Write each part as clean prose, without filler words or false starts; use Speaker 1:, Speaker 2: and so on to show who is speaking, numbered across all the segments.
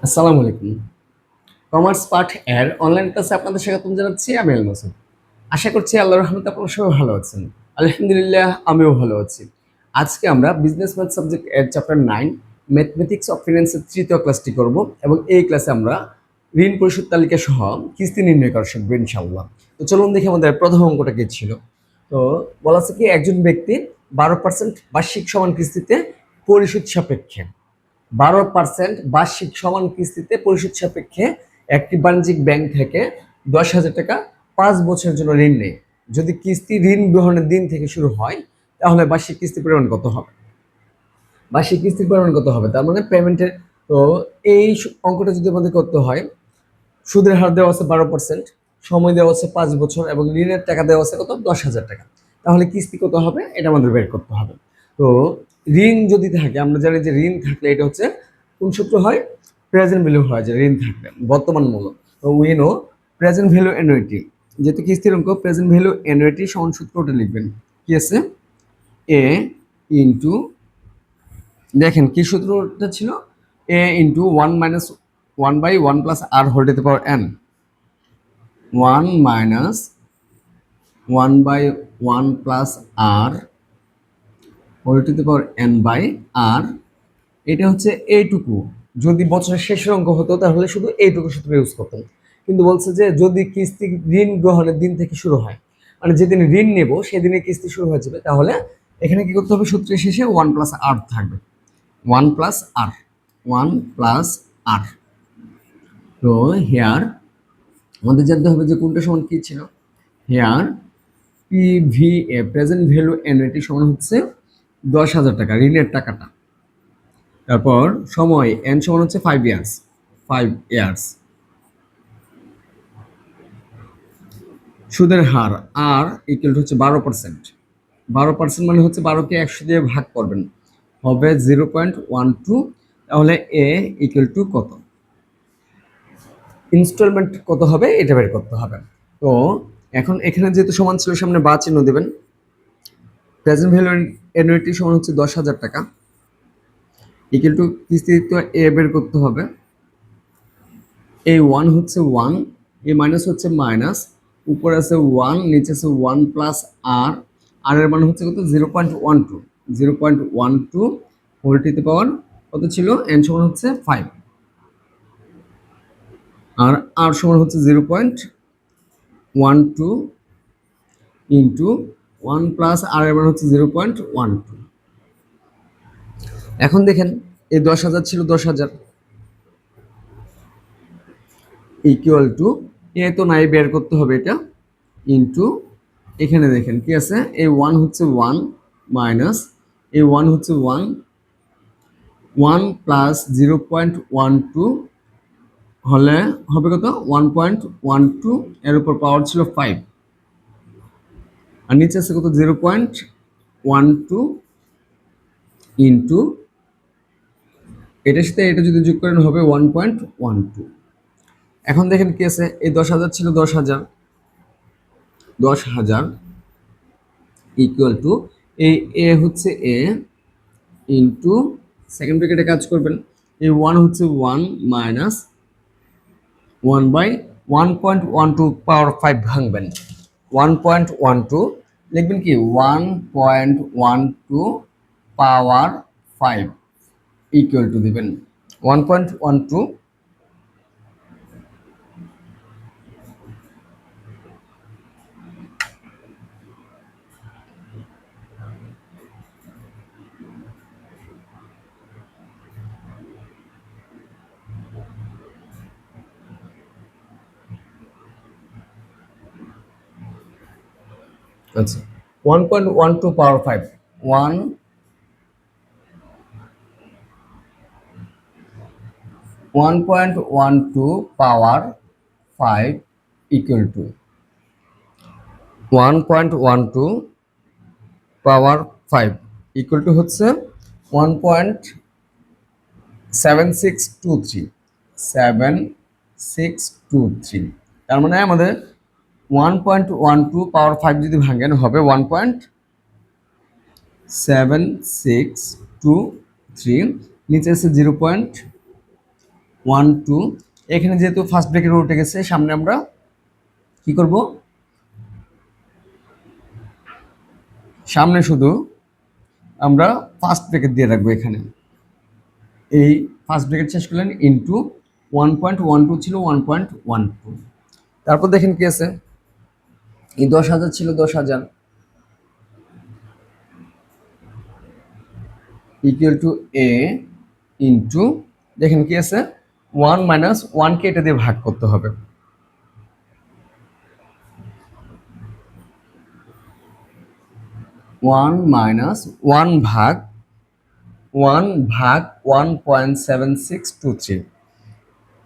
Speaker 1: আসসালামু আলাইকুম। কমার্স পাঠ এর অনলাইন ক্লাসে আপনাদের স্বাগতম জানাচ্ছি। আমি আল মাসুদ। আশা করছি আল্লাহর রহমতে আপনারা সবাই ভালো আছেন। আলহামদুলিল্লাহ আমিও ভালো আছি। আজকে আমরা বিজনেস ম্যাথ সাবজেক্ট এর চ্যাপ্টার 9 ম্যাথমেটিক্স অফ ফিন্যান্সের তৃতীয় ক্লাসটি করব এবং এই ক্লাসে আমরা ঋণ পরিশোধ তালিকা সহ কিস্তি নির্ণয় করা শিখব ইনশাআল্লাহ। তো চলুন দেখি আমাদের প্রথম অঙ্কটা কি ছিল। তো বলা আছে কি একজন ব্যক্তি 12% বার্ষিক সমান কিস্তিতে পরিশোধ সাপেক্ষে 12% বার্ষিক সমান কিস্তিতে পরিশোধ সাপেক্ষে একটি বাণিজ্যিক ব্যাংক থেকে 10,000 টাকা 5 বছরের জন্য ঋণ নেয়। যদি কিস্তি ঋণ গ্রহণের দিন থেকে শুরু হয় তাহলে বার্ষিক কিস্তির পরিমাণ কত হবে? বার্ষিক কিস্তির পরিমাণ কত হবে? তার মানে পেমেন্টের। তো এই অঙ্কটা যদি আমাদের করতে হয়, সুদের হার দেওয়া আছে 12%, সময় দেওয়া আছে 5 বছর এবং ঋণের টাকা দেওয়া আছে কত? 10,000 টাকা। তাহলে কিস্তি কত হবে এটা আমাদের বের করতে হবে। তো ঋণ যদি থাকে, আমরা জানি যে ঋণ থাকলে এটা হচ্ছে কোন সূত্র হয়? প্রেজেন্ট ভ্যালু হয়, যে ঋণ থাকলে বর্তমান মূল্য। তো we know present value annuity, যেহেতু কিস্তির অঙ্ক, প্রেজেন্ট ভ্যালু অ্যানুইটি সমান সূত্রটা লিখবেন। কি আছে? এ ইন্টু, দেখেন কি সূত্রটা ছিল? A into 1 - 1/1 + r whole to the power n, 1 - 1/1 + r whole to the power n/r। এটা হচ্ছে এইটুকু। যদি বছরের শেষের অঙ্ক হতো তাহলে শুধু এইটুকু সূত্র ইউজ করতাম, কিন্তু বলছে যে যদি কিস্তি ঋণ গ্রহণের দিন থেকে শুরু হয়, মানে যেদিন ঋণ নেব সেদিনে কিস্তি শুরু হয়ে যাবে, তাহলে এখানে কি করতে হবে? সূত্রের শেষে 1 + r থাকবে। 1 + r, 1 + r। তো হেয়ার আমাদের জানতে হবে যে কোনটা সমান কি ছিল। Here PVA, present value annuity, সমান হচ্ছে 10,000 টাকা, ঋণের টাকাটা। তারপর সময় এন সমান হচ্ছে 5 ইয়ার্স, 5 ইয়ার্স। সুদের হার আর ইকুয়াল হচ্ছে 12%। 12% মানে হচ্ছে 12কে 100 দিয়ে ভাগ করবেন, হবে 0.12। তাহলে এ ইকুয়াল টু কত? ইনস্টলমেন্ট কত হবে এটা বের করতে হবে। তো এখন এখানে যেহেতু সমান ছিল সামনে বা চিহ্ন দেবেন। প্রেজেন্ট ভ্যালু অ্যানুইটি সমান হচ্ছে 10,000 টাকা, ইকুয়াল টু কিস্তি তো এ বের করতে হবে। এই 1 হচ্ছে 1, এই মাইনাস হচ্ছে মাইনাস, উপরে আছে 1, নিচে আছে 1 + r এর মান হচ্ছে কত? 0.12, 0.12 হোল টু দি পাওয়ার কত ছিল? n সমান হচ্ছে 5, আর r সমান হচ্ছে 0.12 ইন্টু 1 + r এর মান হচ্ছে 0.12। এখন দেখেন এই 10,000 ছিল 10,000, ইকুয়াল টু, এ তো নাই, বের করতে হবে এটা, ইন্টু এখানে দেখেন কি আছে? এই 1 হচ্ছে 1 মাইনাস, এই 1 হচ্ছে 1, 1 + 0.12 হলে হবে কত? 1.12, এর উপর পাওয়ার ছিল 5, আর নিচে আছে কত? 0.12 ইন্টু এটার সাথে এটা যদি যোগ করেন হবে 1.12। এখন দেখেন কি আছে? এই 10,000 ছিল 10,000, 10,000 ইকুয়াল টু, এই এ হচ্ছে এ ইন্টু, সেকেন্ড ব্র্যাকেটে কাজ করবেন, এই 1 হচ্ছে 1 মাইনাস 1/1.12 পাওয়ার 5 ভাঙবেন, 1.12 লিখবেন কি? 1.12 পাওয়ার 5 ইকুয়াল টু দিবেন 1.12। আচ্ছা, 1.12 পাওয়ার 5, 1.12 পাওয়ার 5 equal to 1.12 power 5 equal to হচ্ছে 1.7623, 7623। তার মানে আমাদের 1.12 পাওয়ার 5 যদি ভাঙেন হবে 1.7623, নিচে আছে 1 2। এখানে যেহেতু ফার্স্ট ব্র্যাকেট উঠে গেছে, সামনে আমরা কি করব, সামনে শুধু আমরা ফার্স্ট ব্র্যাকেট দিয়ে রাখবো এখানে। এই ফার্স্ট ব্র্যাকেট শেষ করলেন ইনটু 1.12 ছিল 1.12। তারপর দেখেন কি আছে, এই 10,000 ছিল 10,000 ইকুয়াল টু এ ইন্টু, দেখেন কি আছে 1 মাইনাস 1কে এটা দিয়ে ভাগ করতে হবে। 1 মাইনাস 1 ভাগ 1.7623,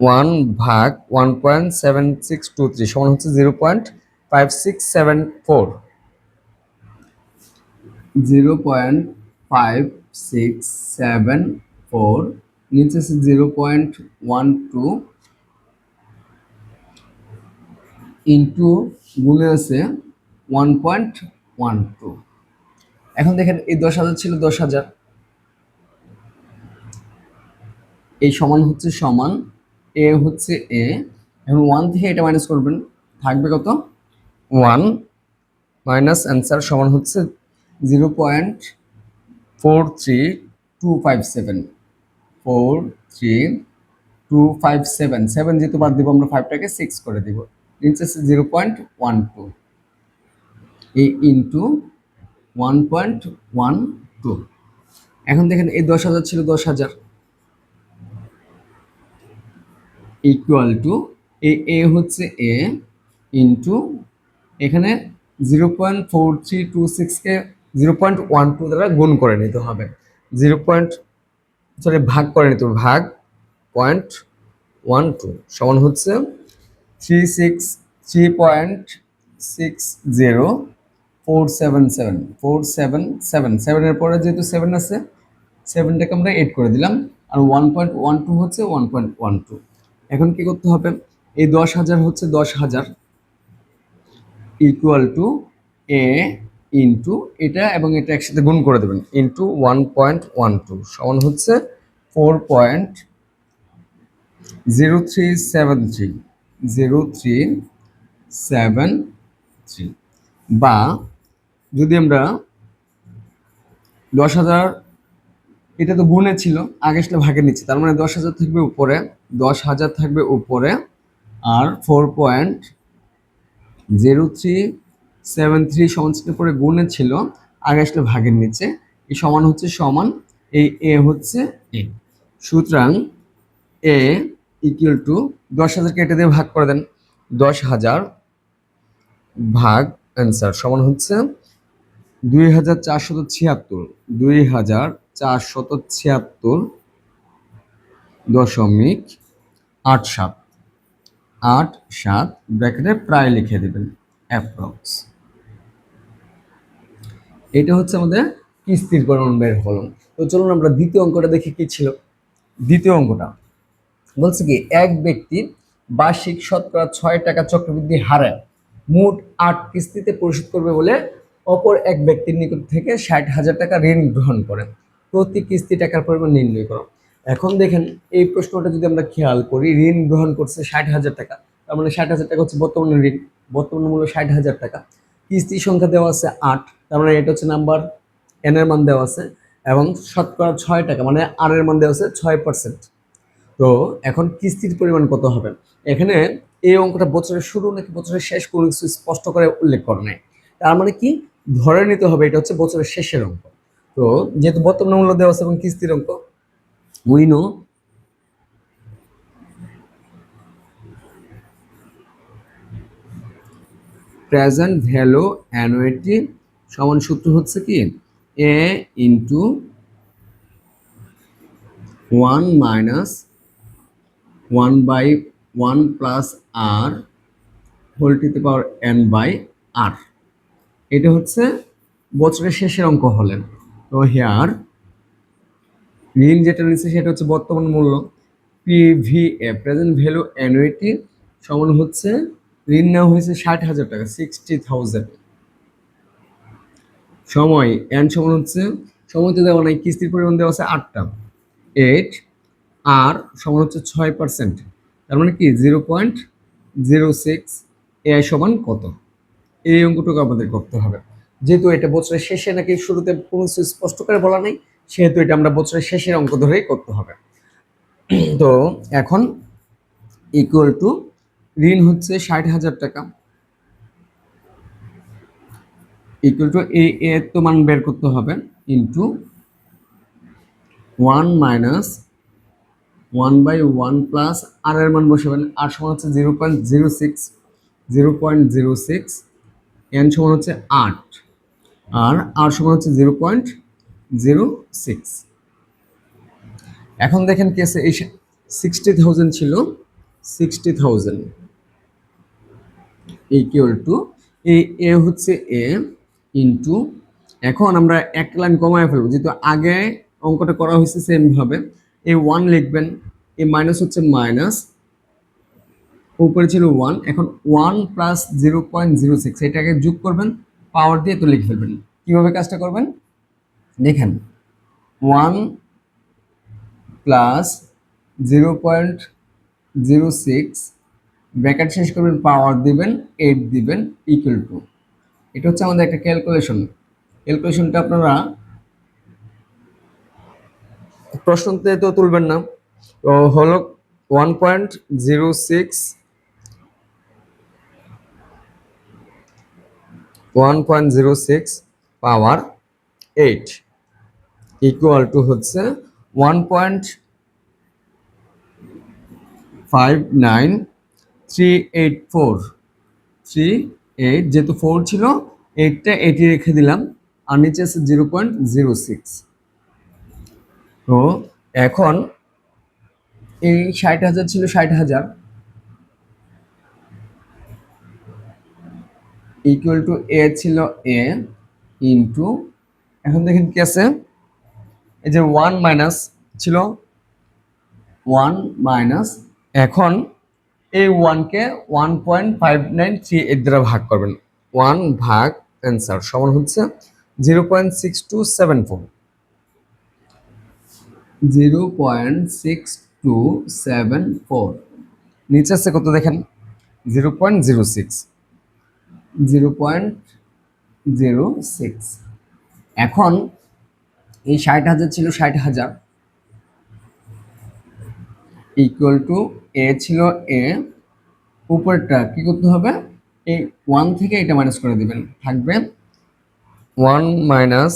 Speaker 1: 1 ভাগ 1.7623 সমান হচ্ছে 0.5674, 0.5674, নিচে আছে 0.12 ইন্টু গুণে আছে 1.12। এখন দেখেন এই 10,000 ছিল 10,000, এই সমান হচ্ছে সমান, এ হচ্ছে এ, এখন 1 থেকে এটা মাইনাস করবেন, থাকবে কত 1 মাইনাস অ্যান্সার সমান হচ্ছে 0.43257, 43257, 7 যেহেতু বাদ দিব আমরা 5টাকে 6 করে দিব, নিচে আছে 0.12 এই ইন্টু 1.12। এখন দেখেন এই 10,000 ছিল 10,000 ইকুয়াল টু এ হচ্ছে এ ইন্টু এখানে 0.4326কে 0.12 দ্বারা গুণ করে নিতে হবে, ভাগ করে নিতে হবে, ভাগ 0.12 সমান হচ্ছে 363.60477, 7 এর পরে যেহেতু 7 আছে 7টাকে আমরা 8 করে দিলাম, আর 1.12 হচ্ছে 1.12। এখন কি করতে হবে, এই 10,000 হচ্ছে 10,000 ইকুয়াল টু এ ইন্টু এটা এবং এটা একসাথে গুণ করে দেবেন ইন্টু 1.12 সমান হচ্ছে 4.0373 বা যদি আমরা 10,000, এটা তো গুণে ছিল, আগে আসলে ভাগের নিচ্ছে, তার মানে 10,000 থাকবে উপরে, 10,000 থাকবে উপরে, আর 4.0373 সমান পরে গুণে ছিল, আগে আসলে ভাগের নিচে, এই সমান হচ্ছে সমান, এই এ হচ্ছে এ, সুতরাং এ ইকুয়াল টু 10,000কে এটা দিয়ে ভাগ করে দেন, 10,000 ভাগ অ্যান্সার সমান হচ্ছে 2,476, 2,476.87 87 ব্র্যাকেটে প্রায় লিখে দেবেন অ্যাপ্রক্স। এটা হচ্ছে আমাদের কিস্তির পরিমাণ বের হলো। তো চলুন আমরা দ্বিতীয় অঙ্কটা দেখি কি ছিল। দ্বিতীয় অঙ্কটা বলছে কি, এক ব্যক্তি বার্ষিক শতকরা 6 টাকা চক্রবৃদ্ধি হারে মোট 8 কিস্তিতে পরিশোধ করবে বলে অপর এক ব্যক্তির নিকট থেকে 60,000 টাকা ঋণ গ্রহণ করেন, প্রতি কিস্তি টাকার পরিমাণ নির্ণয় করো। এখন দেখেন এই প্রশ্নটা যদি আমরা খেয়াল করি, ঋণ গ্রহণ করছে 60,000 টাকা, তার মানে 60,000 টাকা হচ্ছে বর্তমানে ঋণ, বর্তমান মূল্য 60,000 টাকা, কিস্তি সংখ্যা দেওয়া আছে 8, তার মানে এটা হচ্ছে নাম্বার, এন এর মান দেওয়া আছে, এবং শতকরা 6 টাকা মানে আর এর মান দেওয়া আছে 6%। তো এখন কিস্তির পরিমাণ কত হবে, এখানে এই অঙ্কটা বছরের শুরু নাকি বছরের শেষ কোনো কিছু স্পষ্ট করে উল্লেখ করা নাই, তার মানে কি ধরে নিতে হবে এটা হচ্ছে বছরের শেষের অঙ্ক। তো যেহেতু বর্তমান মূল্য দেওয়া আছে এবং কিস্তির অঙ্ক, we know present value annuity সমান সূত্র হচ্ছে কি A into 1 minus 1/1 plus R whole to the power n by R. এটা হচ্ছে বছরের শেষের অঙ্ক হলেন। তো হেয়ার ঋণ যেটা নিচ্ছে সেটা হচ্ছে বর্তমান মূল্য, পিভিএ প্রেজেন্ট ভ্যালু অ্যানুইটি সমান হচ্ছে ঋণ নেওয়া হয়েছে 60,000 টাকা 60,000, সময় এন সমান হচ্ছে, সময় তো দেওয়া নাই, কিস্তির পরিমাণ দেওয়া আছে 8টা, 8 আর সমান হচ্ছে 6%, তার মানে কি 0.06 এআই সমান কত, এই অঙ্কটুকু আমাদের করতে হবে। যেহেতু এটা বছরের শেষে নাকি শুরুতে কোনো কিছু স্পষ্ট করে বলা নেই, সেহেতু এটা আমরা বছরের শেষের অঙ্ক ধরেই করতে হবে। তো এখন ইকুয়াল টু ঋণ হচ্ছে 60,000 টাকা, ইকুয়াল টু এ তো মান বের করতে হবে ইন্টু 1 - 1/1 প্লাস আর এর মান বসাবেন, আর সমান হচ্ছে 0.06, এন সমান হচ্ছে 8, আর সমান হচ্ছে 0.06। এখন দেখেন কি আছে, এই 60,000 ছিল, 60,000 ইকুয়াল টু এ হচ্ছে এ ইন্টু, এখন আমরা এক লাইন কমায় ফেলবো, যেহেতু আগে অঙ্কটা করা হয়েছে সেম ভাবে। এই 1 লিখবেন, এই মাইনাস হচ্ছে মাইনাস, উপরে ছিল 1, এখন 1 প্লাস 0.06 এটাকে যোগ করবেন, পাওয়ার দিয়ে তো লিখে ফেলবেন। কিভাবে কাজটা করবেন দেখেন, 1 প্লাস 0.06 ব্র্যাকেট শেষ করবেন, পাওয়ার দিবেন 8 দিবেন, ইকুয়াল টু, এটা হচ্ছে আমাদের একটা ক্যালকুলেশনটা আপনারা প্রশ্নতে তো তুলবেন না, তো হলো 1.06 পাওয়ার 8 ইকুয়াল টু হচ্ছে 1.59384, যেহেতু 4 ছিল, 8টা 80 রেখে দিলাম, আর নিচে আছে 0.06। তো এখন এই 60,000 ছিল 60,000 ইকুয়াল টু এ ছিল এ ইন্টু, এখন দেখেন কি আছে, এই যে 1 মাইনাস ছিল, 1 মাইনাস, এখন এই 1কে 1.5938 দ্বারা ভাগ করবেন, 1 ভাগ অ্যান্সার সমান হচ্ছে 0.6274, 0.6274, নিচে আছে কত দেখেন 0.06, 0.06। এখন এই 60,000 ছিল 60,000 ইকুয়াল টু এ ছিল এ, উপরটা কি করতে হবে, এই 1 থেকে এটা মাইনাস করে দিবেন, থাকবে 1 মাইনাস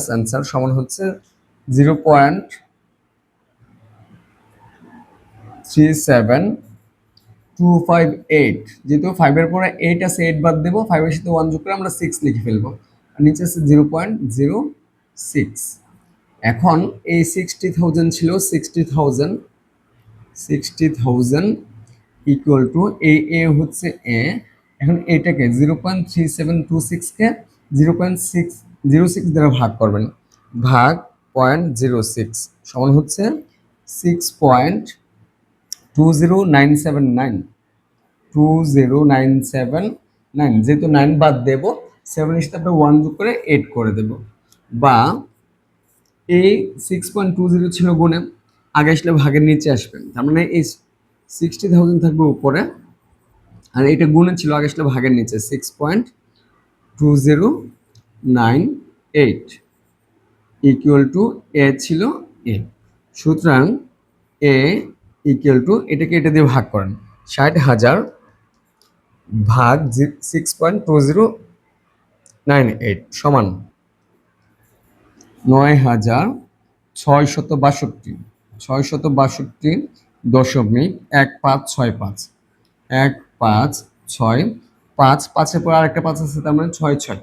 Speaker 1: অ্যান্সার সমান হচ্ছে 0.37258, যেহেতু 5 এর পরে 8 আছে, 8 বাদ দেবো, 5 এর সাথে 1 যোগ করে আমরা 6 লিখে ফেলবো, আর নিচে আছে 0.06। এখন এই 60,000 ছিল, 60,000 ইকুয়াল টু এ হচ্ছে এ, এখন এটাকে 0.3726কে 0.606 দ্বারা ভাগ করবেন, ভাগ 0.06 সমান হচ্ছে 6.20979, 20979, যেহেতু 9 বাদ দেবো, 7 এর সাথে আমরা 1 যোগ করে 8 করে দেব, বা এই 6.20 ছিল গুণে, আগে আসলে ভাগের নিচে আসবেন, তার মানে এই 60,000 থাকবে উপরে, আর এটা গুণে ছিল, আগে আসলে ভাগের নিচে, 6.2098 ইকুয়াল টু এ ছিল এ। সুতরাং এ ইকুয়াল টু, এটাকে এটা দিয়ে ভাগ করেন, 60,000 ভাগ 6.2098 সমান 9,662, 662.1565, 1565, 5-5-এর পর আরেকটা 5 আছে, তার মানে 6-6।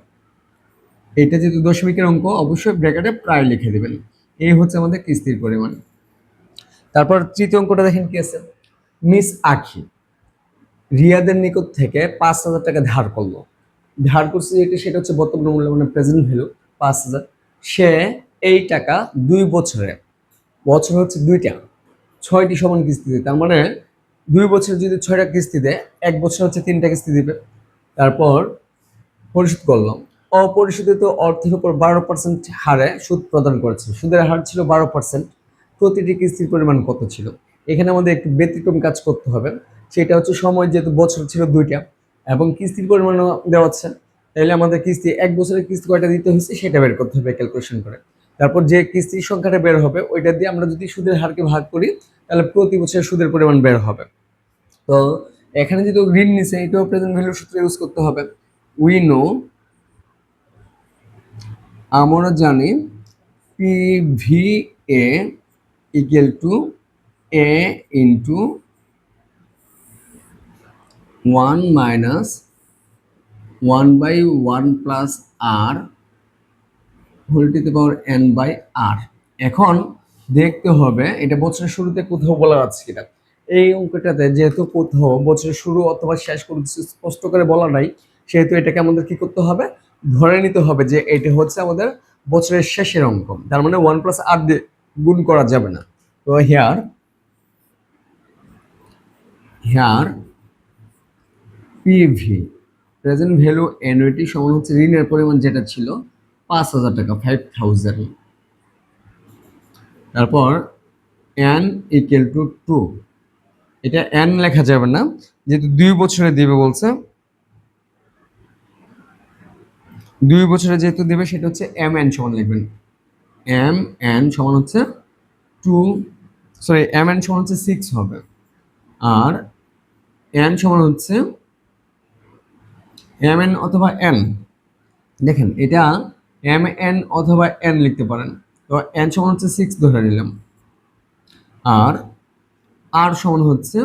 Speaker 1: এটা যেহেতু দশমিকের অঙ্ক, অবশ্যই ব্র্যাকেটে প্রায় লিখে দেবেন। এই হচ্ছে আমাদের কিস্তির পরিমাণ। তারপর তৃতীয় অঙ্কটা দেখেন কি আছে, মিস আখি রিয়াদের নিকট থেকে 5,000 টাকা ধার করলো, ধার করছে যেটা, সেটা হচ্ছে বর্তমান মূল্য, মানে প্রেজেন্ট ভ্যালু 5,000। সে এই টাকা 2 বছরে, বছর হচ্ছে 2টা, 6টি সমান কিস্তি দেয়, তার মানে 2 বছরে যদি 6টা কিস্তি দেয়, 1 বছর হচ্ছে 3টা কিস্তি দিবে, তারপর পরিশোধ করলাম। অপরিশোধিত অর্থের উপর 12% হারে সুদ প্রদান করেছে। সুদের হার ছিল 12%। প্রতিটি কিস্তির পরিমাণ কত ছিল? এখানে আমাদের একটু ব্যতিক্রম কাজ করতে হবে। সেটা হচ্ছে সময়, যেহেতু বছর ছিল 2টা এবং কিস্তির পরিমাণও দেওয়া আছে, তাহলে আমাদের কিস্তি 1 বছরের কিস্তি কয়টা দিতে হয়েছে সেটা বের করতে হবে ক্যালকুলেশন করে। তারপর যে কিস্তির সংখ্যাটা বের হবে ওইটা দিয়ে আমরা যদি সুদের হারকে ভাগ করি তাহলে প্রতি বছর সুদের পরিমাণ বের হবে। তো এখানে যেহেতু ঋণ নিছে, এটাও প্রেজেন্ট ভ্যালুর সূত্র ইউজ করতে হবে। উই নো, আমরা জানি PVA equal to A into 1 minus 1/1 plus R whole to the power n by r। এখন দেখতে হবে এটা বছরের শুরুতে কোথাও বলা আছে কিনা। এই অঙ্কটাতে যেহেতু কোথাও বছরের শুরু অথবা শেষ করে স্পষ্ট করে বলা নাই, সেহেতু এটাকে আমাদের কি করতে হবে, ধরে নিতে হবে যে এটা হচ্ছে আমাদের বছরের শেষের অঙ্ক। তার মানে 1 প্লাস r দিয়ে গুণ করা যাবে না। তো here PV present value annuity সমান হচ্ছে ঋণের পরিমাণ যেটা ছিল 5,000 টাকা, 5,000। তারপর n ইকুয়াল টু 2। এটা n লেখা যাবে না, যেহেতু 2 বছরে দিবে বলছে, 2 বছরে যেহেতু দিবে সেটা হচ্ছে mn সমান লিখবেন। mn সমান হচ্ছে 2, সরি mn সমান হচ্ছে 6 হবে। আর n সমান হচ্ছে mn অথবা n, দেখেন এটা mn অথবা n লিখতে পারেন। তো n সমান হচ্ছে 6 ধরে নিলাম। আর r সমান হচ্ছে,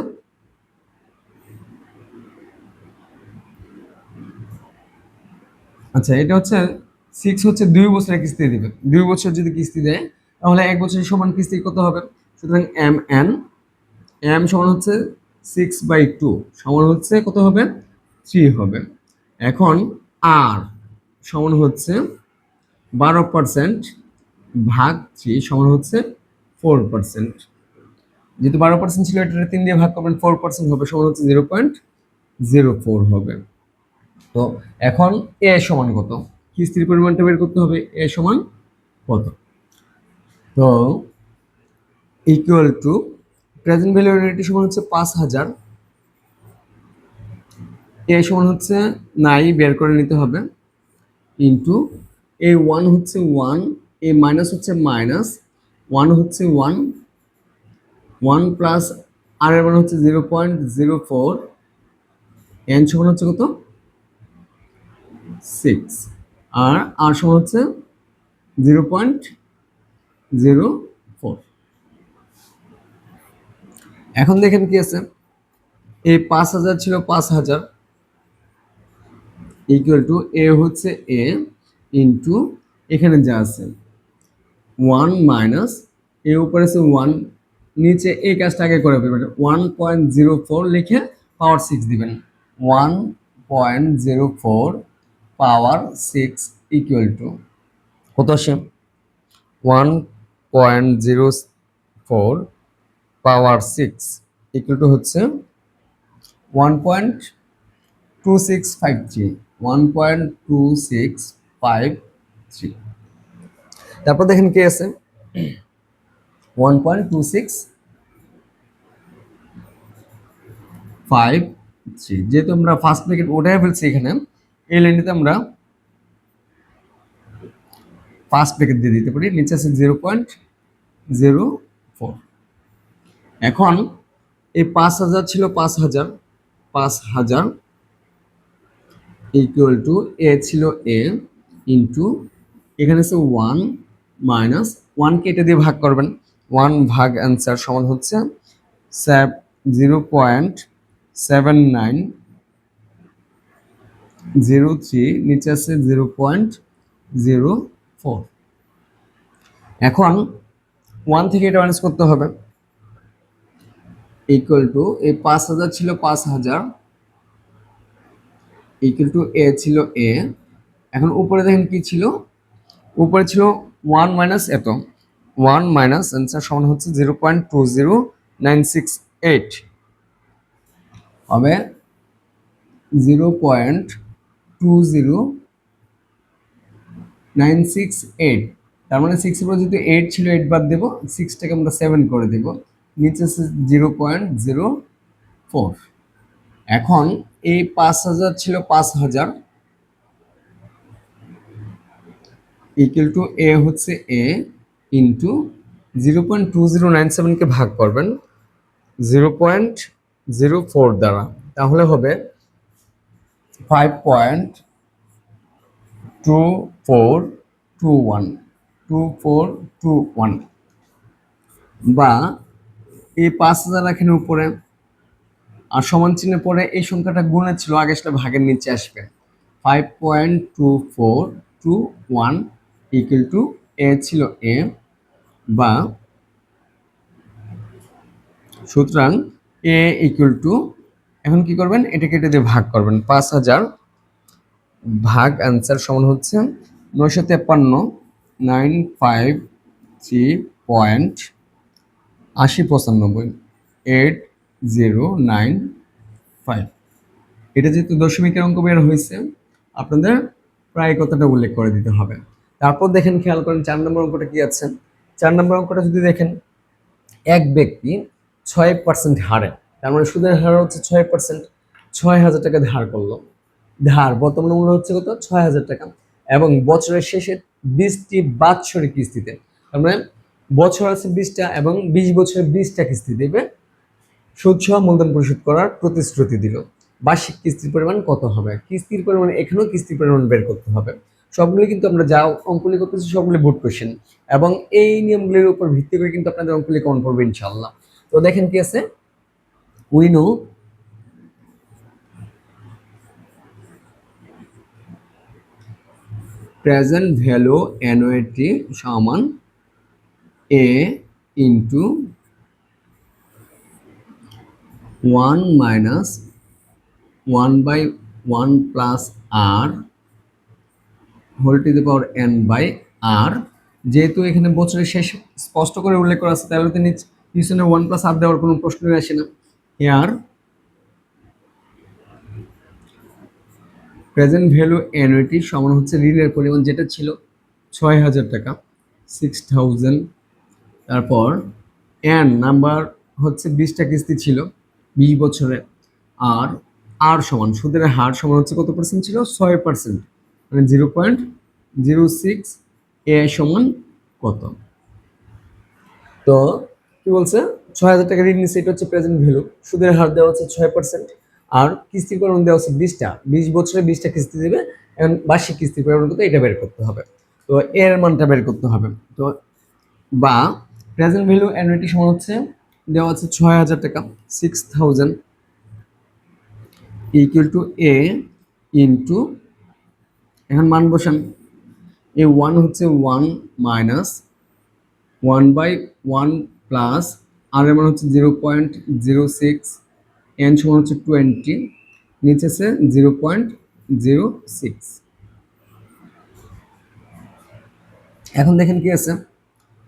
Speaker 1: আচ্ছা এটা হচ্ছে 6 হচ্ছে 2 বছরের কিস্তি দিবে। 2 বছর যদি কিস্তি দেয় তাহলে 1 বছরের সমান কিস্তি কত হবে? সুতরাং m সমান হচ্ছে 6/2 সমান হচ্ছে কত হবে? 3 হবে। এখন r সমান হচ্ছে 12% ভাগ 3 সমান হচ্ছে 4%। যেহেতু 12% ছিল, এটা 3 দিয়ে ভাগ করবেন, 4% হবে, সমান হচ্ছে 0.04 হবে। তো এখন এ সমান কত, কিস্তির পরিমাণটা বের করতে হবে। এ সমান কত? তো equal to present value unity সমান হচ্ছে 5,000। এ সমান হচ্ছে নাই বের করে নিতে হবে, ইন্টু এ 1 হচ্ছে 1, এ মাইনাস হচ্ছে মাইনাস, 1 হচ্ছে 1, 1 প্লাস আর এর মান হচ্ছে 0.04, এন সমান হচ্ছে কত? 6। আর আর সমান হচ্ছে 0.04। এখন দেখেন কি আছে, এই 5,000 ছিল 5,000 ইকুয়াল টু এ হচ্ছে এ ইন্টু এখানে যা আছে 1 মাইনাস এর উপরে আছে 1, নিচে এই কাজটা আগে করে ফেলবেন, 1.04 লিখে পাওয়ার 6 দিবেন। 1.04 পাওয়ার 6 ইকুয়াল টু কত আসে? 1.04 পাওয়ার 6 ইকুয়াল টু হচ্ছে 1.2653, 1.2653। তারপর দেখেন কি আছে, 1.2653। যেহেতু আমরা ফার্স্ট ব্র্যাকেট ওঠায় ফেলছি এখানে, এই লাইনটাতে আমরা ফার্স্ট ব্র্যাকেট দিয়ে দিতে পারি, নিচে আছে 0.04। এখন এই 5,000 ছিল 5,000, 5,000 ইকুয়াল টু এ ছিল এ ইন্টু এখানে আছে 1 মাইনাস 1কে এটা দিয়ে ভাগ করবেন, 1 ভাগ অ্যান্সার সমান হচ্ছে 0.7903, নিচে আছে 0.04। এখন 1 থেকে এটা মাইনাস করতে হবে, ইকুয়াল টু এই 5,000 ছিল 5,000 ইকুয়াল টু এ ছিল এ। এখন উপরে দেখেন কি ছিল, উপরে ছিল 1 মাইনাস এত, 1 মাইনাস অ্যান্সার সমান হচ্ছে 0.20968 হবে 0.20968 968, তার মানে 6 এর পর যেহেতু 8 ছিল 8 বাদ দেবো, 6টাকে আমরা 7 করে দেব, নিচে আছে 0.04। এখন এই 5000 ছিল 5000 ইকুয়াল টু এ হচ্ছে এ ইন্টু 0.2097কে ভাগ করবেন 0.04 দ্বারা, তাহলে হবে 5.2421 বা এই 5000 এখানে উপরে আর সমান চিহ্নের পরে এই সংখ্যাটা গুণে ছিল, আগে সেটা ভাগের নিচে আসবে। 5.2421 ইকুয়াল টু এ ছিল এ, বা সুতরাং এ ইকুয়াল টু, এখন কি করবেন, এটাকে এটা দিয়ে ভাগ করবেন, 5000 ভাগ অ্যান্সার সমান হচ্ছে 953, 953.8095, 8095। এটা যেহেতু দশমিকের অঙ্ক বের হয়েছে, আপনাদের প্রায় কথাটা উল্লেখ করে দিতে হবে। তারপর দেখেন, খেয়াল করেন 4 নম্বর অঙ্কটা কি আছে। 4 নম্বর অঙ্কটা যদি দেখেন, এক ব্যক্তি 6% হারে, তার মানে সুদের হার হচ্ছে 6%, 6000 টাকা ধার করলো। ধার বর্তমান মূল্য হচ্ছে কত, 6000 টাকা, এবং বছরের শেষে 20টি বাৎসরিক কিস্তিতে, তার মানে বছর আছে 20টা এবং 20 বছরে 20টা কিস্তি দেবে, সুদ সহ মূলধন পরিশোধ করার প্রতিশ্রুতি দিল। বার্ষিক কিস্তির পরিমাণ কত হবে? কিস্তির পরিমাণ, এখানেও কিস্তির পরিমাণ বের করতে হবে। সবগুলি কিন্তু আমরা যা অঙ্কগুলি করতেছি সবগুলি বোর্ড কোশ্চেন, এবং এই নিয়মগুলির উপর ভিত্তি করে কিন্তু আপনাদের অঙ্কগুলি কমন পড়বে ইনশাআল্লাহ। তো দেখেন কি আছে, we know present value annuity সমান A into 1 minus 1/1 plus R whole to the power n by R. যেহেতু এখানে বছরের শেষ স্পষ্ট করে উল্লেখ করা আছে, তাহলে তো পিছনে 1 প্লাস আর দেওয়ার কোনো প্রশ্নই আসে না। হেয়ার প্রেজেন্ট ভ্যালু অ্যানুইটি সমান হচ্ছে ঋণের পরিমাণ যেটা ছিল 6000 টাকা, 6000, তারপর এন নাম্বার হচ্ছে 20টা কিস্তি ছিল 20 বছরে, আর আর সমান সুদের হার সমান হচ্ছে কত পার্সেন্ট ছিল, 6%, মানে 0.06। এ সমান কত? তো কি বলছে, 6000 টাকা ঋণ নিচ্ছে, এটা হচ্ছে প্রেজেন্ট ভ্যালু, সুদের হার দেওয়া হচ্ছে 6%, আর কিস্তির পরিমাণ দেওয়া হচ্ছে 20টা, 20 বছরে 20টা কিস্তি দেবে, এখন বার্ষিক কিস্তির পরিমাণ কত এটা বের করতে হবে। তো এর মানটা বের করতে হবে। তো বা প্রেজেন্ট ভ্যালু অ্যানুইটি সমান হচ্ছে দেওয়া আছে 6000 টাকা, 6000 ইকুয়াল টু এ ইন্টু, এখন মান বসান, এ 1 হচ্ছে 1 মাইনাস 1/1 প্লাস আর এর মান হচ্ছে 0.06, এন সমান হচ্ছে 20, নিচে আছে 0.06। এখন দেখেন কি আছে,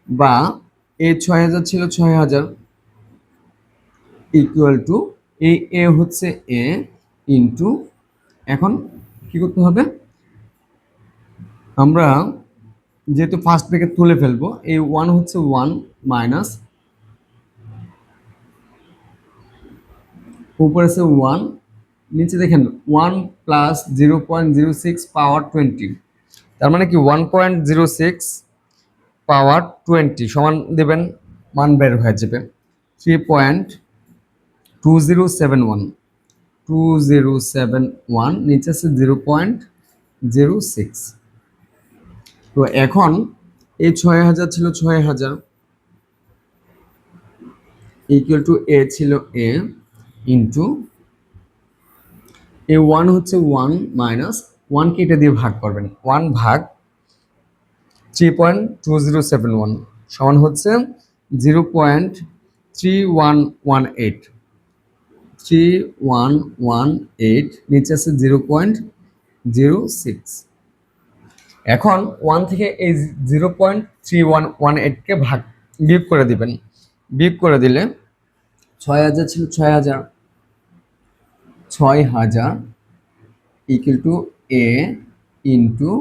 Speaker 1: বা এই 6000 ছিল 6000 ইকুয়াল টু এই এ হচ্ছে এ ইন্টু, এখন কি করতে হবে, আমরা যেহেতু ফার্স্ট ব্রেকেট তুলে ফেলবো, এই 1 হচ্ছে 1 মাইনাস, উপরে আছে 1, নিচে দেখেন 1 প্লাস 0.06 পাওয়ার 20, তার মানে কি 1.06 পাওয়ার 20 সমান দেবেন, মান বের হয়ে যাবে 3.2071, নিচে আছে 0.06। তো এখন এই 6000 ছিল 6000 ইকুয়াল টু এ ছিল এ ইন্টু এই 1 হচ্ছে 1 মাইনাস 1কে এটা দিয়ে ভাগ করবেন, 1 ভাগ 3.2071 সমান হচ্ছে 0.3118, 3118, নিচে আছে 0.06। এখন 1 থেকে এই 0.3118কে ভাগ বিয়োগ করে দিবেন, বিয়োগ করে দিলে 6000 ছিল 6000, 6000 ইকুয়াল টু এ ইন্টু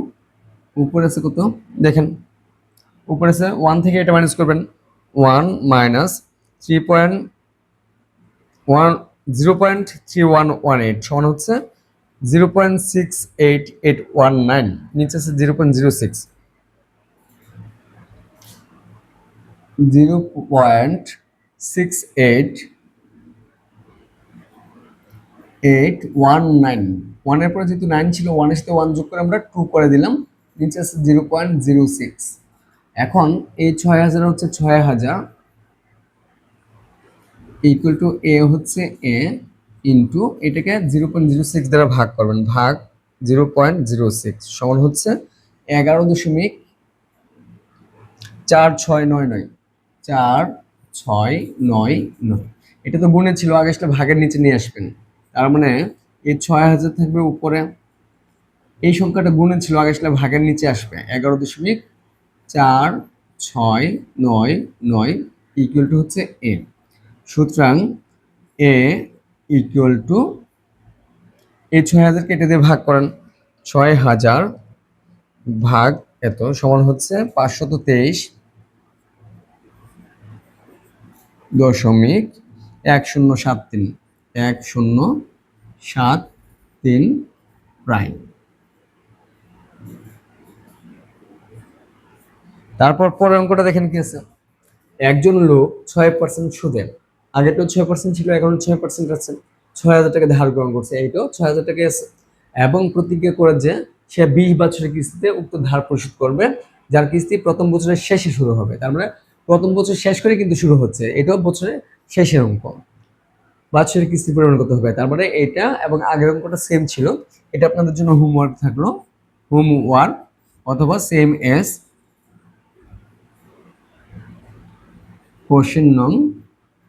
Speaker 1: উপরে আছে কত দেখেন, উপরে আছে 1 থেকে এটা মাইনাস করবেন, 1 মাইনাস 0.3118 সমান হচ্ছে 0.68819, নিচে আছে 0.06, 0.68819, ওয়ানের পরে যেহেতু 9 ছিল, ওয়ানের সাথে 1 যোগ করে আমরা 2 করে দিলাম, নিচে আছে 0.06। এখন এই 6000 হচ্ছে 6000 ইকুয়াল টু এ হচ্ছে এ ইন্টু এটাকে 0.06 দ্বারা ভাগ করবেন, ভাগ 0.06 সমান হচ্ছে 11.4699, 4699। এটা তো গুণে ছিল, আগে আসলে ভাগের নিচে নিয়ে আসবেন। তার মানে এই 6000 থাকবে উপরে, এই সংখ্যাটা গুণে ছিল, আগে আসলে ভাগের নিচে আসবে, 11.4699 ইকুয়াল টু হচ্ছে এ। সুতরাং এ ইকুয়াল টু, এই 6000 কেটে দিয়ে ভাগ করেন, 6000 ভাগ এত সমান হচ্ছে 523.1073, 1073 প্রাইম। তারপর পরের অঙ্কটা দেখেন কি আছে, একজন লোক 6% সুদে, আগে তো 6% ছিল, এখন 6% আছে, 6000 টাকা ধার গ্রহণ করছে, এইটাও 6000 টাকা আছে, এবং প্রতিজ্ঞা করে যে সে 20 বছরের কিস্তিতে উক্ত ধার পরিশোধ করবে, যার কিস্তি প্রথম বছরের শেষে শুরু হবে। তার মানে প্রথম বছর শেষ করে কিন্তু শুরু হচ্ছে, এটাও বছরের শেষের অঙ্ক, বাৎসরিক কিস্তি পরিমাণ কত হবে। তার মানে এটা এবং আগের অঙ্কটা সেম ছিল, এটা আপনাদের জন্য হোমওয়ার্ক থাকলো, হোমওয়ার্ক অথবা সেম এস কোশ্চেন নং।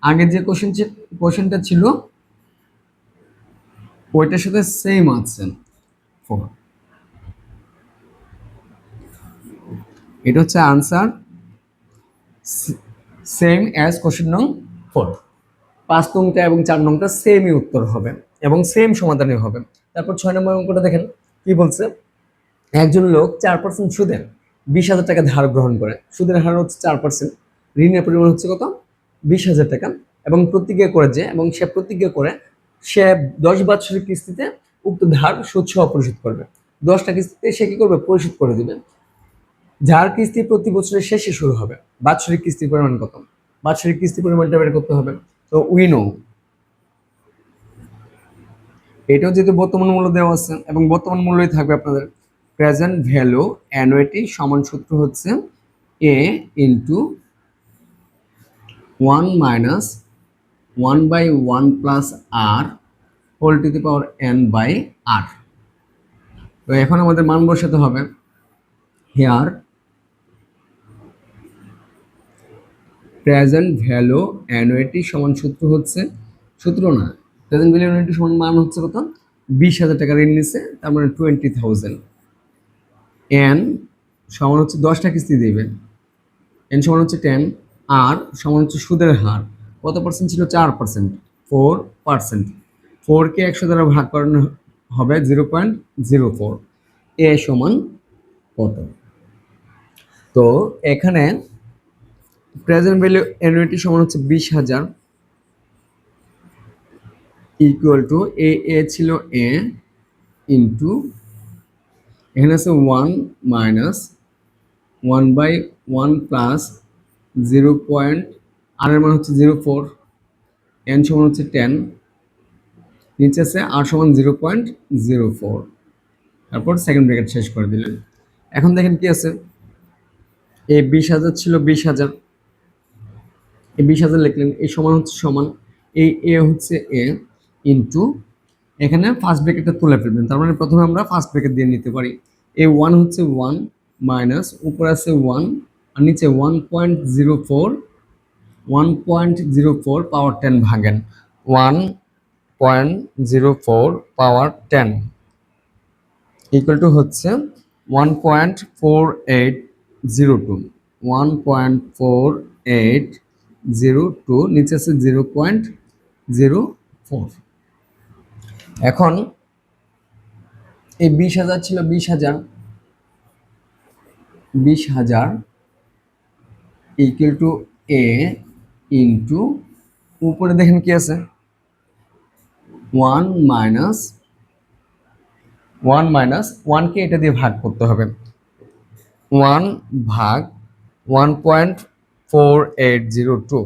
Speaker 1: আগে যে কোশ্চেনটা ছিল ওইটার সাথে সেম আছে 4, এটা হচ্ছে আনসার সেম অ্যাজ কোশ্চেন নং 4। 5 নংটা এবং 4 নংটা সেমই উত্তর হবে এবং সেম সমাধানই হবে। তারপর 6 নম্বর অঙ্কটা দেখেন কি বলছে, একজন লোক 4% সুদে 20,000 টাকা ধার গ্রহণ করে, সুদের হার হচ্ছে 4%, ঋণের পরিমাণ হচ্ছে কত 20,000 টাকা, এবং প্রতিজ্ঞা করে যে, এবং সে প্রতিজ্ঞা করে সে 10 বছরের কিস্তিতে উক্ত ধার সুদ সহ পরিশোধ করবে, 10টা কিস্তিতে সে কি করবে পরিশোধ করে দিবে, যার কিস্তি প্রতি বছরের শেষে শুরু হবে। বাৎসরিক কিস্তির পরিমাণ কত, বাৎসরিক কিস্তির পরিমাণটা বের করতে হবে। তো উই নো, এটাও যেহেতু বর্তমান মূল্য দেওয়া আছে এবং বর্তমান মূল্যই থাকবে আপনাদের, প্রেজেন্ট ভ্যালু অ্যানুইটি সমান সূত্র হচ্ছে A into 1 minus 1/1 plus R whole to the power n by R. তো এখন আমাদের মান বসাতে হবে, হেয়ার প্রেজেন্ট ভ্যালু অ্যানুইটি সমান সূত্র হচ্ছে, সূত্র না, প্রেজেন্ট ভ্যালু অ্যানুইটি সমান মান হচ্ছে কত 20,000 টাকা ঋণ নিচ্ছে, তার মানে 20,000, এন সমান হচ্ছে 10টা কিস্তি দিবেন, এন সমান হচ্ছে 10, আর সমান হচ্ছে সুদের হার কত পার্সেন্ট ছিল 4%, 4%, 4কে 100 দ্বারা ভাগ করানো হবে 0.04, এ সমান কত। তো এখানে প্রেজেন্ট ভ্যালু অ্যানুইটি সমান হচ্ছে 20,000 ইকুয়াল টু এ ছিল এ ইন্টু এখানে আছে 1 মাইনাস 1/1 প্লাস 0. আর এর মান হচ্ছে 0.4, এন সমান হচ্ছে 10, নিচে আছে আর সমান 0.04, তারপর সেকেন্ড ব্র্যাকেট শেষ করে দিলেন। এখন দেখেন কি আছে, এই 20,000 ছিল 20,000, এই 20,000 লিখলেন, এই সমান হচ্ছে সমান, এই এ হচ্ছে এ ইন্টু এখানে ফার্স্ট ব্র্যাকেটটা তুলে ফেলবেন, তার মানে প্রথমে আমরা ফার্স্ট ব্র্যাকেট দিয়ে নিতে পারি, এই 1 হচ্ছে 1 মাইনাস উপরে আছে 1 আর নিচে 1.04, 1.04 পাওয়ার 10 ভাগেন 1.04 পাওয়ার 10 ইকুয়াল টু হচ্ছে 1.4802, 1.4802, নিচে আছে 0.04। এখন এই 20,000 ছিল 20,000, 20,000 ইকুয়াল টু এ ইন্টু উপরে দেখেন কি আছে 1 কে এটা দিয়ে ভাগ করতে হবে 1/1.4802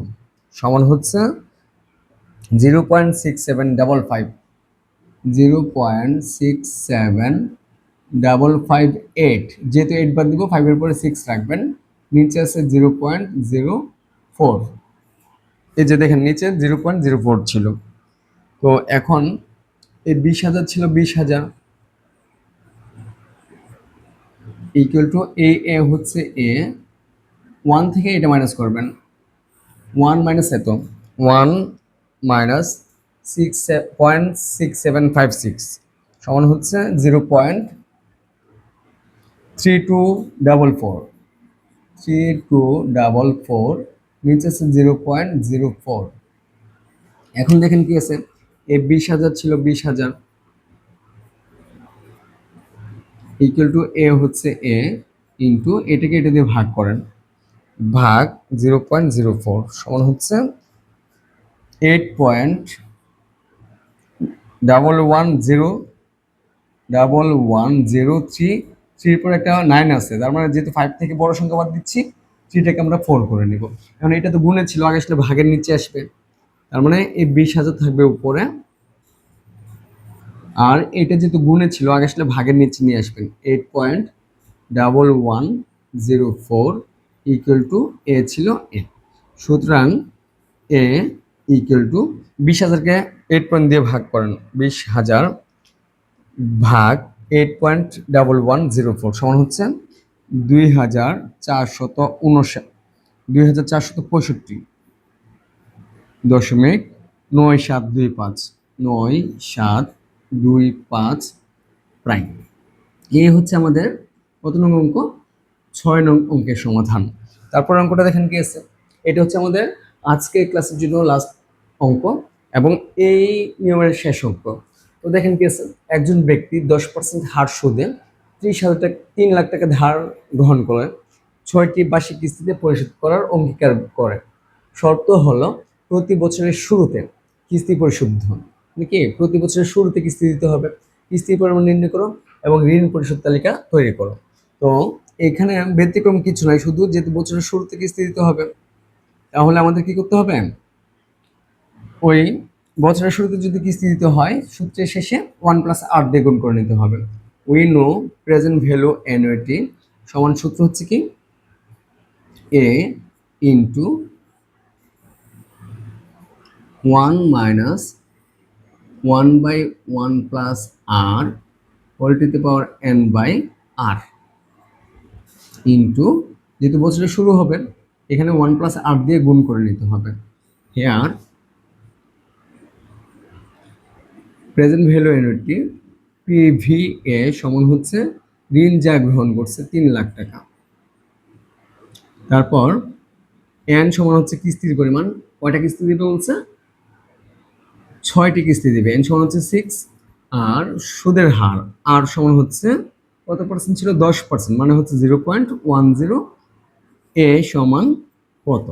Speaker 1: সমান হচ্ছে 0.6755 0.67558 যেহেতু 8 বাদ দিব 5 এর পরে 6 রাখবেন নিচে আছে 0.04 এই যে দেখেন নিচে 0.04 ছিল তো এখন এই 20,000 ছিল 20,000 ইকুয়াল টু এ হচ্ছে এ 1 থেকে এটা মাইনাস করবেন 1 মাইনাস এত 1 মাইনাস 6.6756 সমান হচ্ছে 0.3244 3244 নিচে আছে 0.04 এখন দেখেন কি আছে এই 20,000 ছিল 20,000 ইকুয়াল টু এ হচ্ছে এ ইন্টু এটাকে এটা দিয়ে ভাগ করেন ভাগ 0.04 সমান হচ্ছে 8.1101103 থ্রির পর একটা 9 আছে তার মানে যেহেতু 5 থেকে বড় সংখ্যা বাদ দিচ্ছি 3টাকে আমরা 4 করে নিব এখন এটা তো গুণে ছিল আগে আসলে ভাগের নিচে আসবে তার মানে এই 20,000 থাকবে উপরে আর এটা যেহেতু গুণে ছিল আগে আসলে ভাগের নিচে নিয়ে আসবেন 8.1104 ইকুয়াল টু এ ছিল এ সুতরাং এ ইকুয়াল টু 20,000কে 8 দিয়ে ভাগ করেন 20,000 ভাগ 8.1104 সমান হচ্ছে 2,459.9725 প্রাইম এই হচ্ছে আমাদের কত নং অঙ্ক 6 নং অঙ্কের সমাধান তারপর অঙ্কটা দেখেন কি আছে এটা হচ্ছে আমাদের আজকে ক্লাসের জন্য লাস্ট অঙ্ক এবং এই নিয়মের শেষ অঙ্ক তো দেখেন কি আছে একজন ব্যক্তি 10% হার সুদে 30,000 টাকা 3 লাখ টাকা ধার গ্রহণ করে 6টি বার্ষিক কিস্তিতে পরিশোধ করার অঙ্গীকার করে শর্ত হলো প্রতি বছরের শুরুতে কিস্তি পরিশোধ কি প্রতি বছরের শুরুতে কিস্তি দিতে হবে কিস্তির পরিমাণ নির্ণয় করো এবং ঋণ পরিশোধ তালিকা তৈরি করো তো এখানে ব্যতিক্রম কিছু নাই শুধু যেহেতু বছরের শুরুতে কিস্তি দিতে হবে তাহলে আমাদের কি করতে হবে ওই বছরের শুরুতে যদি কিস্তি দিতে হয় সূত্রের শেষে 1+8 দিয়ে গুণ করে নিতে হবে we know present value annuity সমান সূত্র হচ্ছে কি A into 1 minus 1/1 plus R whole to the power n by R into যেহেতু বছরের শুরু হবে এখানে 1+8 দিয়ে গুণ করে নিতে হবে here present value annuity PVA সমান হচ্ছে ঋণ যা গ্রহণ করছে 3 লাখ টাকা তারপর এন সমান হচ্ছে কিস্তির পরিমাণ কয়টা কিস্তি দিবে বলছে 6টি কিস্তি দিবে এন সমান হচ্ছে 6 আর সুদের হার আর সমান হচ্ছে কত পার্সেন্ট ছিল 10% মানে হচ্ছে 0.10 এ সমান কত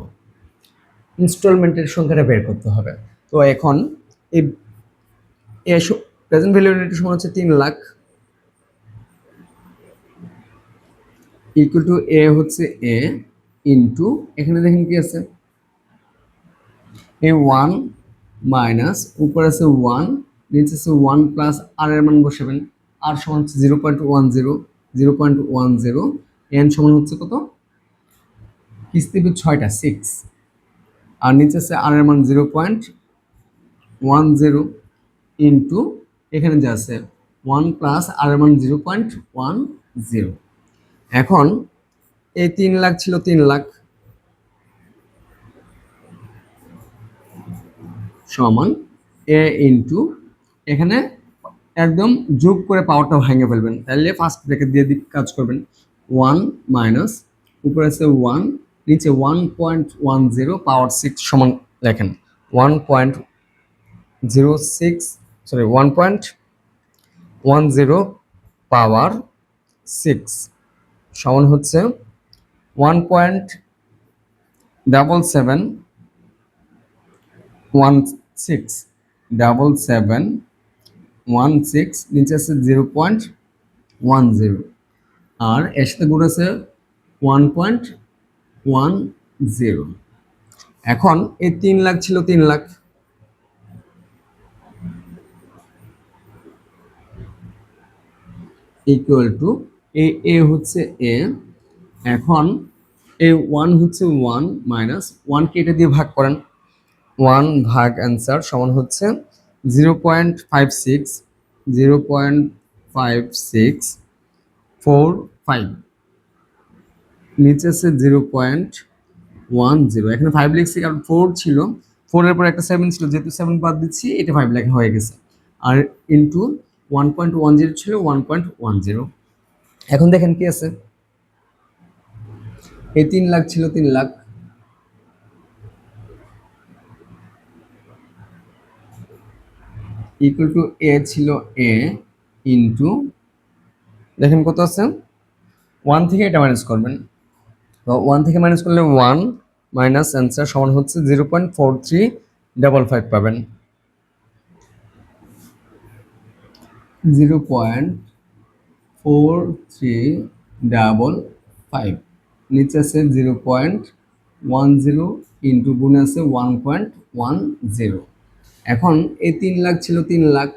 Speaker 1: ইনস্টলমেন্টের সংখ্যাটা বের করতে হবে তো এখন এই প্রেজেন্ট ভ্যালু ইউনিট সমান হচ্ছে 3 লাখ ইকুয়াল টু এ হচ্ছে এ ইন্টু এখানে দেখেন কি আছে এই 1 মাইনাস উপরে আছে 1 নিচে আছে 1 প্লাস আর এর মান বসাবেন আর সমান হচ্ছে 0.10 এন সমান হচ্ছে কত কিস্তি 6টা 6 আর নিচে আছে আর এর মান 0.10 ইন্টু এখানে যা আছে 1 প্লাস আর এর মান 0.10 এখন এই 3 লাখ ছিল 3 লাখ সমান এ ইন্টু এখানে একদম যোগ করে পাওয়ারটা ভেঙে ফেলবেন তাহলে ফার্স্ট ব্র্যাকেট দিয়ে কাজ করবেন 1 মাইনাস উপরে আছে 1 নিচে 1.10 পাওয়ার 6 সমান লেখেন 1.06 সরি 1.10 পাওয়ার 6 সমান হচ্ছে 1.7716 নিচে আছে 0.10 আর এর সাথে গুণ আছে 1.10। এখন এই 3 লাখ ছিল 3 লাখ, ইকুয়াল টু এ হচ্ছে এ। এখন এ 1 হচ্ছে 1 মাইনাস 1কে এটা দিয়ে ভাগ করেন, 1 ভাগ অ্যান্সার সমান হচ্ছে 0.56, 0.5645, নিচে আছে 0.10। এখানে 5 লিখছি কারণ 4 ছিল, 4-এর পর একটা 7 ছিল, যেহেতু 7 বাদ দিচ্ছি এটা 5 লেখা হয়ে গেছে। আর ইন্টু 1.10 ছিল 1.10। এখন দেখেন কি আছে, এই 3 লাখ ছিল 3 লাখ, ইকুয়াল টু এ ছিল এ ইন্টু, দেখেন কত আছে, 1 থেকে এটা মাইনাস করবেন, তো 1 থেকে মাইনাস করলে 1 মাইনাস অ্যান্সার সমান হচ্ছে 0.4355 পাবেন। 0.4355, নিচে আছে 0.10 ইন্টু গুণে আছে 1.10। এখন এই 3 লাখ ছিল 3 lakh,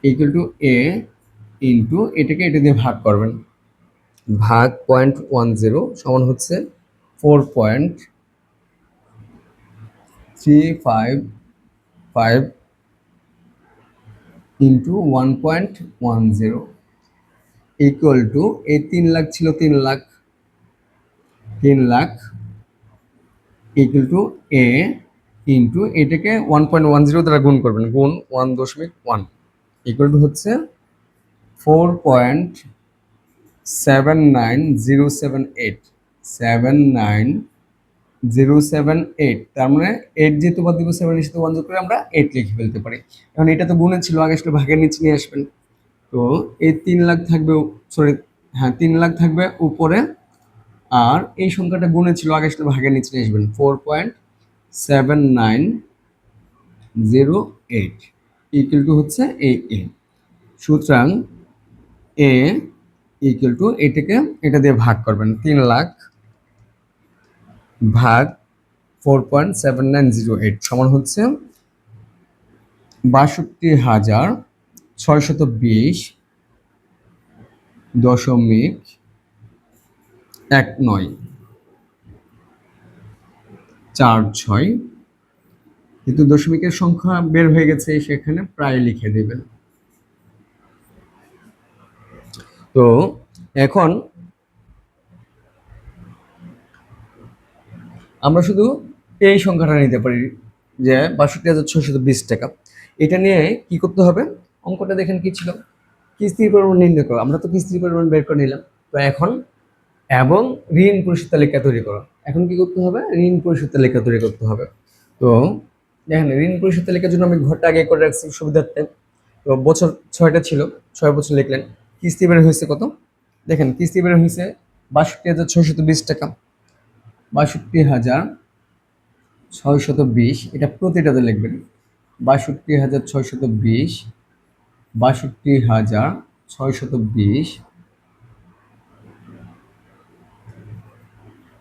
Speaker 1: equal to A into এটাকে এটা দিয়ে ভাগ করবেন, ভাগ 0.10 সমান হচ্ছে 4.355 ইন্টু 1.10 ইকুয়াল টু এই 3 লাখ ছিল 3 lakh, 3 lakh equal to A into এটাকে 1.10 দ্বারা গুণ করবেন, গুণ 1.1 ইকুয়াল টু হচ্ছে 4.79078, 79078। তার মানে 8 যেহেতু বাদ দিব, 7 এর সাথে 1 যোগ করে আমরা 8 লিখে ফেলতে পারি। এখন এটা তো গুণে ছিল, আগে আসলে ভাগের নিচে নিয়ে আসবেন। তো এই 3 লাখ থাকবে, সরি হ্যাঁ 3 লাখ থাকবে উপরে, আর এই সংখ্যাটা গুণে ছিল, আগে আসলে ভাগের নিচে নিয়ে আসবেন, 4.7908 ইকুয়াল টু হচ্ছে এই এ। সুতরাং এ ইকুয়াল টু এটাকে এটা দিয়ে ভাগ করবেন, 3 লাখ ভাগ 4.7908 সমান হচ্ছে 62,620.1946, কিন্তু দশমিকের সংখ্যা বের হয়ে গেছে, সেখানে প্রায় লিখে দেবেন। তো এখন আমরা শুধু এই সংখ্যাটা নিতে পারি যে 62,620 টাকা। এটা নিয়ে কি করতে হবে, অঙ্কটা দেখেন কি ছিল, কিস্তির পরিমাণ নির্ণয় করো, আমরা তো কিস্তির পরিমাণ বের করে নিলাম। তো এখন এবং ঋণ পরিশোধ তালিকা তৈরি করো, এখন কি করতে হবে, ঋণ পরিশোধ তালিকা তৈরি করতে হবে। তো দেখেন ঋণ পরিশোধ তালিকার জন্য আমি ঘরটা আগে করে রাখছি সুবিধার্থে। তো বছর 6টা ছিল, 6 বছর লিখলেন, কিস্তি বের হয়েছে কত, দেখেন কিস্তি বের হয়েছে 62,620 টাকা, 62,620, এটা প্রতিটাতে লিখবেন, 62,620, 62,620,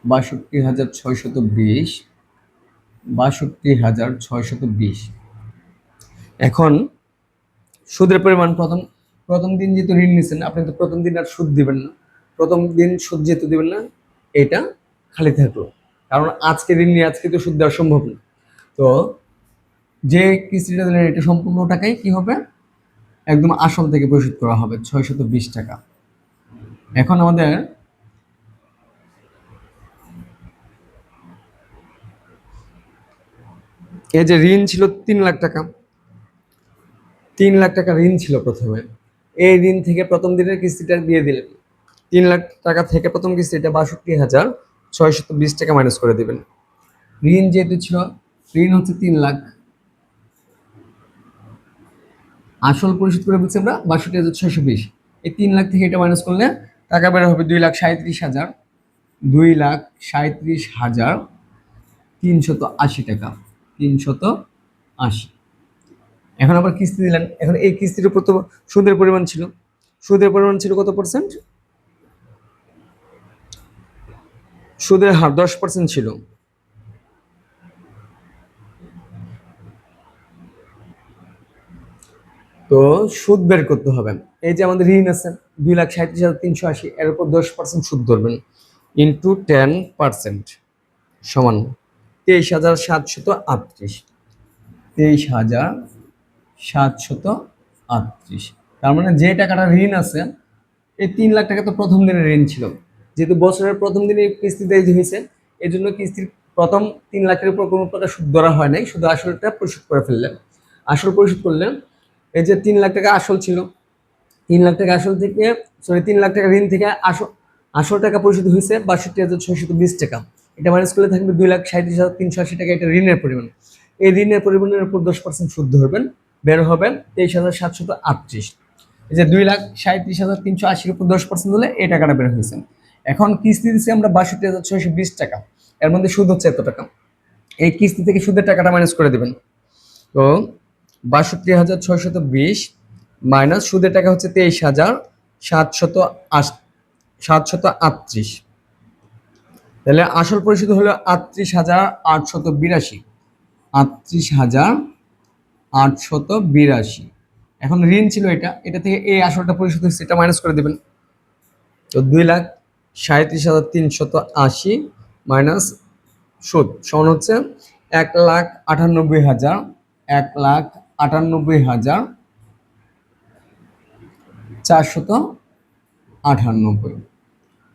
Speaker 1: 62,620, 62,620। এখন সুদের পরিমাণ প্রথম প্রথম দিন যেহেতু ঋণ নিচ্ছেন, আপনি তো প্রথম দিন আর সুদ দিবেন না, প্রথম দিন সুদ যেহেতু দিবেন না, এটা খালি থাকলো, কারণ আজকে ঋণ নিয়ে আজকে তো সুদ দেওয়া সম্ভব না। তো যে কিস্তিটা দিলেন এটা সম্পূর্ণ টাকাই কি হবে, একদম আসল থেকে পরিশোধ করা হবে, 620 টাকা। এখন আমাদের এই যে ঋণ ছিল 3 লাখ টাকা, 3 লাখ টাকা ঋণ ছিল প্রথমে, এই ঋণ থেকে প্রথম দিনের কিস্তিটা দিয়ে দিলেন, 3 লাখ টাকা থেকে প্রথম কিস্তিটা 62,620 টাকা মাইনাস করে দিবেন। ঋণ যেহেতু ছিল, ঋণ হচ্ছে 3 লাখ, আসল পরিশোধ করে বলছি আমরা 62,620, এই 3 লাখ থেকে এটা মাইনাস করলে টাকা বের হবে 2,37,000, 2,37,380 টাকা, 380। এখন আবার কিস্তি দিলেন, এখন এই কিস্তির উপর তো সুদের পরিমাণ ছিল, সুদের পরিমাণ ছিল কত পার্সেন্ট? সুদের হার 10% ছিল। তো সুদ বের করতে হবে। এই যে আমাদের ঋণ আছে 2,37,380, এর উপর 10% সুদ ধরবেন, ইন্টু 10% সমান 23,738, 23,738। তার মানে যে টাকাটা ঋণ আছে, এই 3 লাখ টাকা তো প্রথম দিনের ঋণ ছিল, যেহেতু বছরের প্রথম দিনে কিস্তি দেরি হয়েছে, এই জন্য কিস্তির প্রথম 3 লাখের উপর কোনো প্রকার সুদ ধরা হয় নাই, শুধু আসলটা পরিশোধ করে ফেললেন। আসল পরিশোধ করলেন, এই যে 3 লাখ টাকা আসল ছিল, 3 লাখ টাকা আসল থেকে, সরি 3 লাখ টাকা ঋণ থেকে আসল আসল টাকা পরিশোধ হয়েছে 62,620 টাকা। এটা মাইনাস করলে থাকবে 2,37,380 টাকা, এটা ঋণের পরিমাণ। এই ঋণের পরিমাণের উপর 10% সুদ ধরবেন, বের হবে 23,738। এই যে 2,37,380 উপর 10% হলে এই টাকাটা বের হয়েছে। এখন কিস্তি দিচ্ছি আমরা 62,620 টাকা, এর মধ্যে সুদ হচ্ছে এত টাকা। এই কিস্তি থেকে সুদের টাকাটা মাইনাস করে দেবেন। তো 62,620 মাইনাস সুদের টাকা হচ্ছে 23,738। তাহলে আসল পরিশোধ হলো 38,882, 38,882। এখন ঋণ ছিল এটা, এটা থেকে এই আসলটা পরিশোধ হচ্ছে, এটা মাইনাস করে দেবেন। তো 2,37,380 মাইনাস সুদ সমান হচ্ছে 1,98,000, 1,98,498।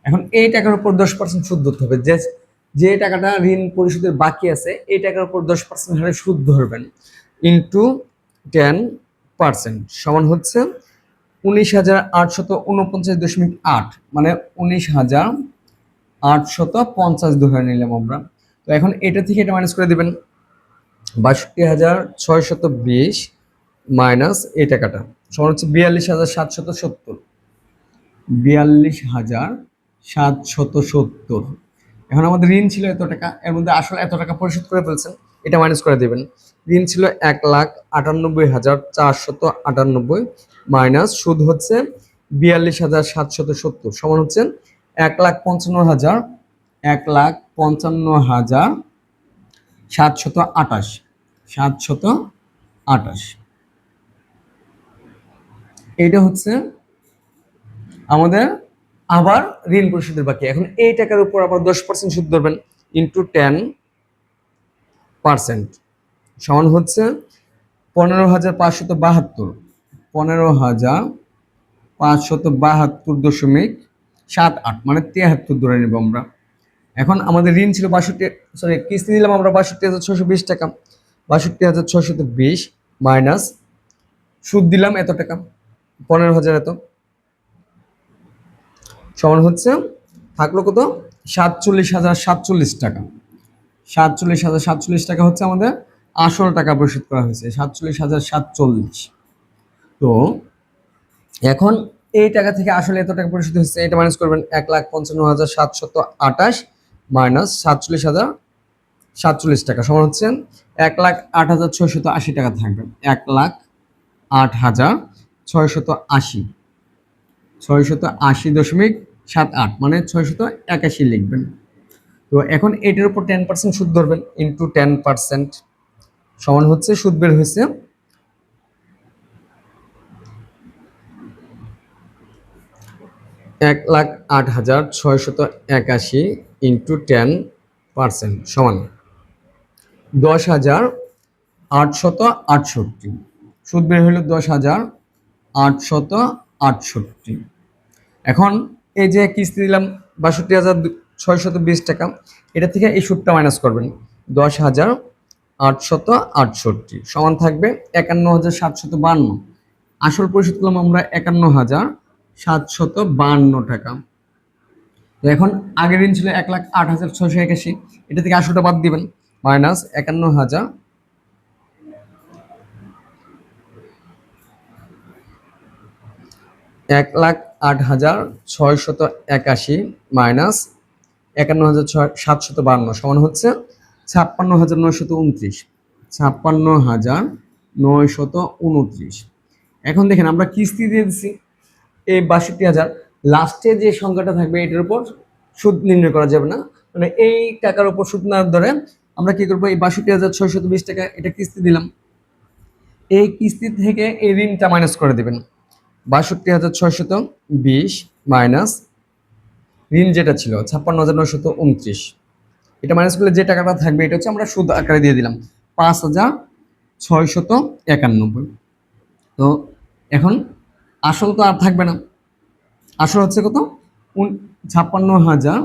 Speaker 1: এখন এই টাকার উপর 10% সুদ ধরতে হবে, যে টাকাটা ঋণ পরিশোধের বাকি আছে এই টাকার উপর 10% হারে সুদ ধরবেন, ইন্টু 10% সমান হচ্ছে 19,849.8, মানে 19,850 ধরে নিলাম আমরা। তো এখন এটা থেকে এটা মাইনাস করে দেবেন, 62,620 মাইনাস এই টাকাটা সমান হচ্ছে 42,770, 42,770। এখন আমাদের ঋণ ছিল এত টাকা, এর মধ্যে আসলে এত টাকা পরিশোধ করে ফেলছেন, এটা মাইনাস করে দেবেন। ঋণ ছিল 1,98,498 মাইনাস সুদ হচ্ছে 42,770 সমান হচ্ছে 1,55,000, 1,55,728, 728। এইটা হচ্ছে আমাদের আবার ঋণ পরিশোধের বাকি। এখন এই টাকার উপর আবার 10% সুদ ধরবেন, ইন্টু 10% সমান হচ্ছে 15,572, 15,572.78, মানে 73 ধরে নেব আমরা। এখন আমাদের ঋণ ছিল 62, সরি কিস্তি দিলাম আমরা 62,620 টাকা, 62,620 মাইনাস সুদ দিলাম এত টাকা 15,000 এত, সমান হচ্ছে থাকলো কত 47,047 টাকা। 47,047 টাকা হচ্ছে আমাদের আসল টাকা পরিশোধ করা হয়েছে, 47,047। তো এখন এই টাকা থেকে আসলে এত টাকা পরিশোধ হচ্ছে, এটা মাইনাস করবেন 1,55,728 মাইনাস 47,047 টাকা সমান হচ্ছে 1,08,680 টাকা থাকবে, 1,08,680, 680.78, মানে 681 লিখবেন। তো এখন এটার উপর 10% সুদ ধরবেন, ইন্টু 10% সমান হচ্ছে সুদ বের হয়েছে 1,08,681 ইন্টু 10% সমান 10,868। সুদ বের হলো 10,868। এখন এই যে কিস্তি দিলাম 62,620 টাকা, এটা থেকে এই সুদটা মাইনাস করবেন, 10,868 সমান থাকবে 51,752। আসল পরিশোধ করলাম আমরা 51,752 টাকা। তো এখন আগের ঋণ ছিল 1,08,681, এটা থেকে আসলটা বাদ দিবেন, মাইনাস 51,000, 1,08,681 মাইনাস 51,752 সমান হচ্ছে 56,929। 56,929। এখন দেখেন আমরা কিস্তি দিয়ে দিচ্ছি এই 62,000, লাস্টে যে সংখ্যাটা থাকবে এটার উপর সুদ নির্ণয় করা যাবে না, মানে এই টাকার উপর সুদ না ধরে আমরা কি করবো, এই 62,620 টাকা এটা কিস্তি দিলাম, এই কিস্তি থেকে এই ঋণটা মাইনাস করে দেবেন। 62,620 মাইনাস ঋণ যেটা ছিল 56,929, এটা মাইনাস করলে যে টাকাটা থাকবে এটা হচ্ছে আমরা সুদ আকারে দিয়ে দিলাম 5,691। তো এখন আসল তো আর থাকবে না, আসল হচ্ছে কত, 56,000,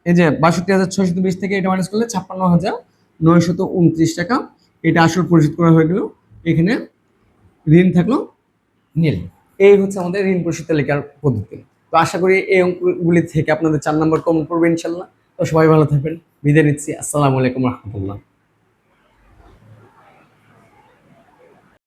Speaker 1: এই যে 62,620 থেকে এটা মাইনাস করলে 56,929 টাকা, এটা আসল পরিশোধ করা হয়ে গেল, এখানে ঋণ থাকলো নীল। এই হচ্ছে আমাদের ঋণ পরিশোধ তালিকার পদ্ধতি। তো আশা করি এই অঙ্কগুলি থেকে আপনাদের 4 নম্বর কমন পড়বে ইনশাল্লাহ। তো সবাই ভালো থাকবেন, বিদায় নিচ্ছি, আসসালামু আলাইকুম রহমতুল্লাহ।